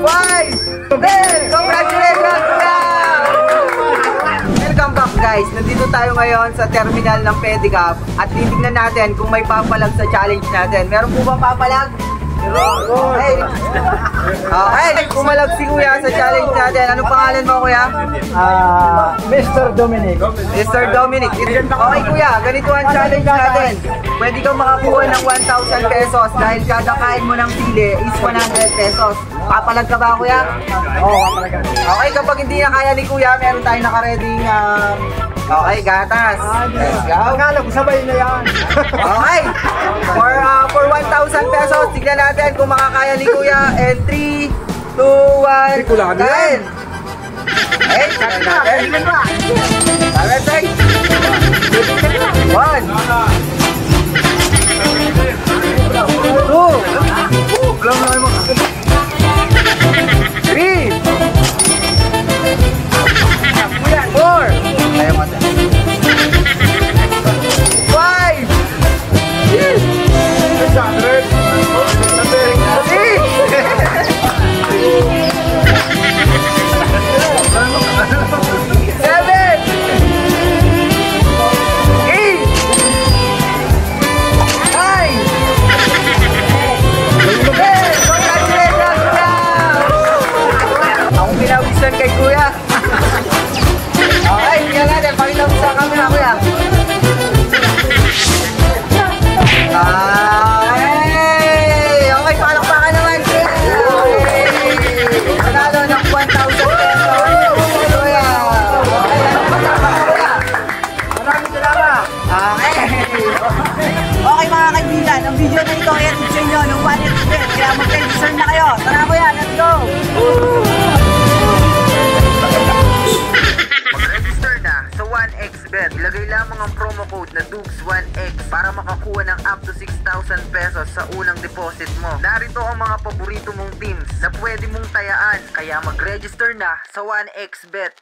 5, 10! Congratulations, kuya! Welcome back, guys. Nandito tayo ngayon sa terminal ng Pedicab at titignan natin kung may papalag sa challenge natin. Meron po bang papalag? Okay. Okay, pumalag si kuya sa challenge natin. Anong pangalan mo, kuya? Mr. Dominic. Mr. Dominic. Okay, kuya, ganito ang challenge natin. Pwede kang makakuha ng 1,000 pesos dahil kada kain mo ng sili is 100 pesos. Papalag ka ba, kuya? Oo, papalagan. Okay, kapag hindi na kaya ni kuya, meron tayong nakareading okay, gatas. Let's go. Akala ko sabay na yan. Okay. For 1,000 pesos, tignan natin kung makakaya ni kuya. And 3, 2, 1, 10. Okay, tignan natin. Tara, take. 1, 2, 3, 4, ayaw mo. 5, kay kuya. Okay, tingnan natin. Pakita mo sa camera, kuya. Okay, palakpakan naman, kuya. Okay. Panalo ng 1,000 pesos. Kuya. Okay, palakpakan, kuya. Maraming salamat. Okay. Okay, mga kaibigan. Ang video na ito ay atid sa inyo ng 1xbet. Kaya mag-register na kayo. Tara, kuya. Let's go. Mag-register na sa 1xbet. Ilagay lamang ang promo code na DUGS1X para makakuha ng up to 6,000 pesos sa unang deposit mo. Narito ang mga paborito mong teams na pwede mong tayaan. Kaya mag-register na sa 1xbet.